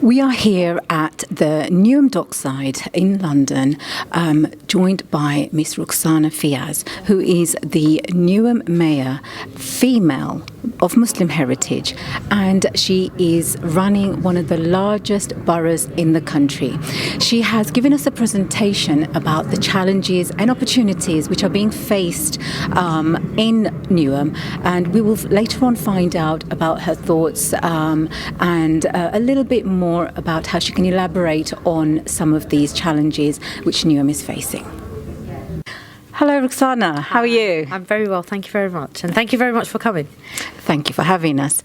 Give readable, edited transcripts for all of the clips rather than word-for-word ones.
We are here at the Newham dockside in London, joined by Miss Rokhsana Fiaz, who is the Newham Mayor, female of Muslim heritage, and she is running one of the largest boroughs in the country. She has given us a presentation about the challenges and opportunities which are being faced in Newham, and we will later on find out about her thoughts and a little bit more about how she can elaborate on some of these challenges which Newham is facing. Hello, Rokhsana. How are you? I'm very well, thank you very much. And thank you very much for coming. Thank you for having us.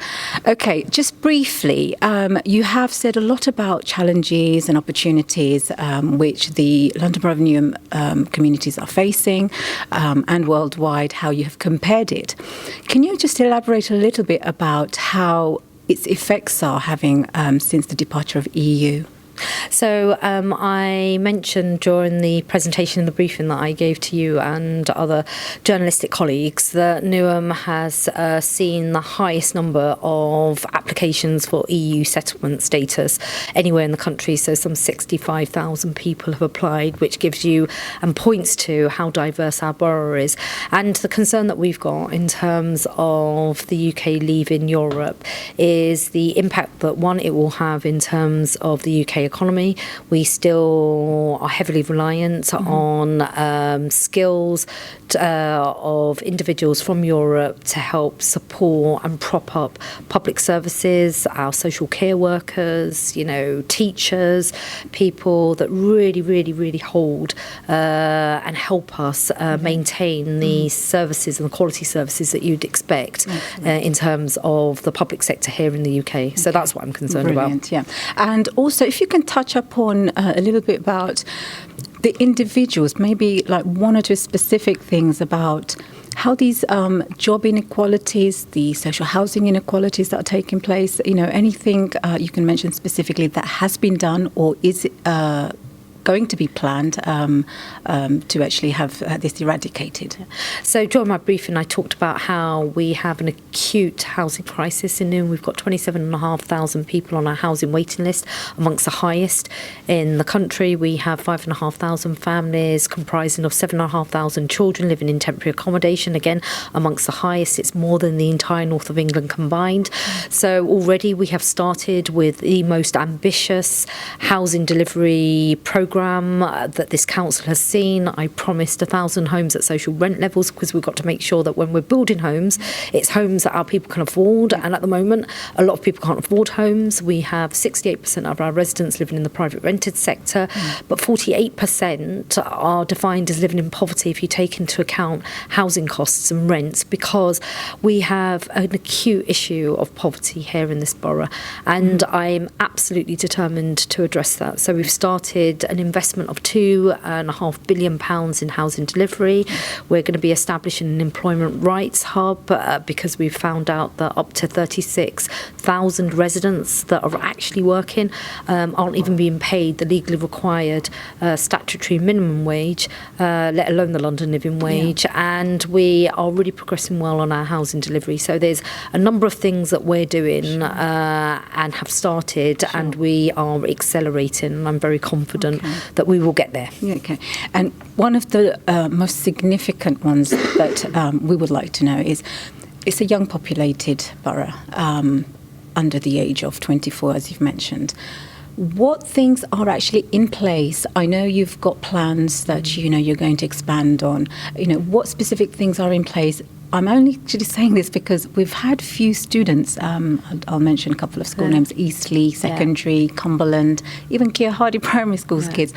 Okay, just briefly, you have said a lot about challenges and opportunities which the London Borough of Newham communities are facing and worldwide, how you have compared it. Can you just elaborate a little bit about how its effects are having since the departure of EU? So I mentioned during the presentation and the briefing that I gave to you and other journalistic colleagues that Newham has seen the highest number of applications for EU settlement status anywhere in the country. So some 65,000 people have applied, which gives you and points to how diverse our borough is. And the concern that we've got in terms of the UK leaving Europe is the impact that, one, it will have in terms of the UK economy. We still are heavily reliant on skills of individuals from Europe to help support and prop up public services, our social care workers, teachers, people that really hold and help us maintain the services and the quality services that you'd expect in terms of the public sector here in the UK. So that's what I'm concerned about. Yeah. And also, if you can touch upon a little bit about the individuals, maybe like one or two specific things about how these job inequalities, the social housing inequalities that are taking place, anything you can mention specifically that has been done or is going to be planned to actually have this eradicated. So during my briefing I talked about how we have an acute housing crisis in Newham. We've got 27,500 people on our housing waiting list, amongst the highest in the country. We have 5,500 families comprising of 7,500 children living in temporary accommodation, again amongst the highest. It's more than the entire north of England combined. So already we have started with the most ambitious housing delivery programme that this council has seen. I promised 1,000 homes at social rent levels, because we've got to make sure that when we're building homes, it's homes that our people can afford. And at the moment, a lot of people can't afford homes. We have 68% of our residents living in the private rented sector, but 48% are defined as living in poverty if you take into account housing costs and rents, because we have an acute issue of poverty here in this borough. And I'm absolutely determined to address that. So we've started an investment of £2.5 billion in housing delivery. We're going to be establishing an employment rights hub because we've found out that up to 36,000 residents that are actually working aren't even being paid the legally required statutory minimum wage, let alone the London living wage. And we are really progressing well on our housing delivery. So there's a number of things that we're doing and have started, and we are accelerating, and I'm very confident that we will get there. Okay. And one of the most significant ones that we would like to know is it's a young populated borough under the age of 24, as you've mentioned. What things are actually in place? I know you've got plans that you're going to expand on. What specific things are in place? I'm only actually saying this because we've had few students, I'll mention a couple of school names, Eastleigh Secondary, Cumberland, even Keir Hardy Primary School's kids,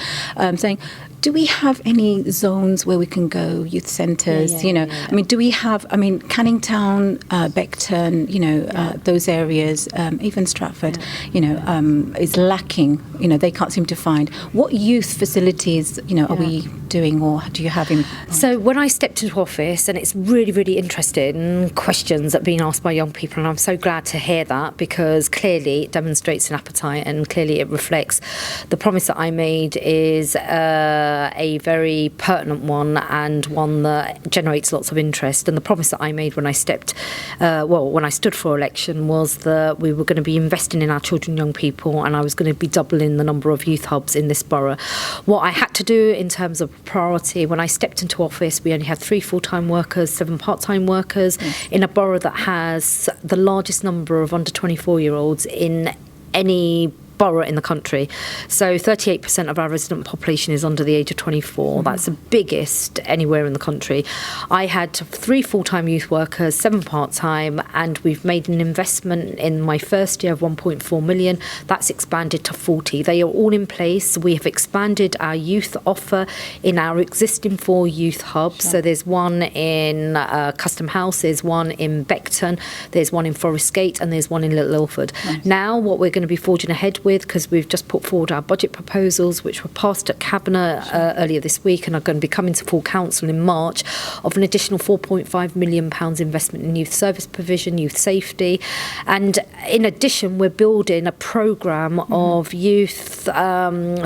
saying, do we have any zones where we can go, youth centres, I mean, do we have, Canning Town, Beckton, those areas, even Stratford, is lacking, they can't seem to find. What youth facilities, are we doing, or do you have in? So when I stepped into office, and it's really interesting questions that are being asked by young people, and I'm so glad to hear that, because clearly it demonstrates an appetite, and clearly it reflects the promise that I made is a very pertinent one and one that generates lots of interest. And the promise that I made when I when I stood for election was that we were going to be investing in our children and young people, and I was going to be doubling the number of youth hubs in this borough. What I had to do in terms of priority, when I stepped into office, we only had 3 full-time workers, 7 part-time workers, in a borough that has the largest number of under 24-year-olds in any borough in the country. So 38% of our resident population is under the age of 24. That's the biggest anywhere in the country. I had 3 full-time youth workers, 7 part-time, and we've made an investment in my first year of 1.4 million. That's expanded to 40. They are all in place. We have expanded our youth offer in our existing 4 youth hubs. Sure. So there's one in Custom House, there's one in Beckton, there's one in Forest Gate, and there's one in Little Ilford. Nice. Now what we're going to be forging ahead with, because we've just put forward our budget proposals, which were passed at Cabinet earlier this week and are going to be coming to full council in March, of an additional £4.5 million investment in youth service provision, youth safety. And in addition, we're building a programme of youth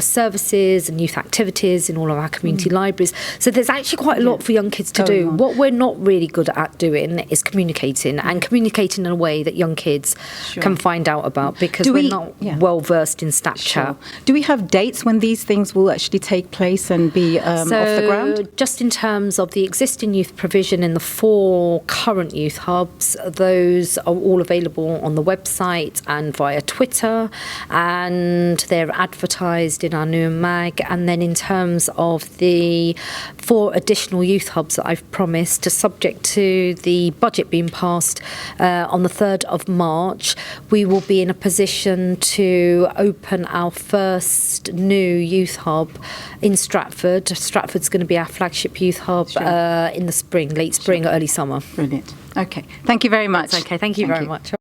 services and youth activities in all of our community libraries. So there's actually quite a lot for young kids to do. What we're not really good at doing is communicating, and communicating in a way that young kids can find out about, because we're not well versed in Snapchat. Sure. Do we have dates when these things will actually take place and be off the ground? Just in terms of the existing youth provision in the 4 current youth hubs, those are all available on the website and via Twitter, and they're advertised in our Newham mag. And then in terms of the 4 additional youth hubs that I've promised, subject to the budget being passed on the 3rd of March, we will be in a position to open our first new youth hub in Stratford. Stratford's going to be our flagship youth hub in the spring, late spring, early summer. Brilliant. Okay. Thank you very much. That's okay. Thank you very much.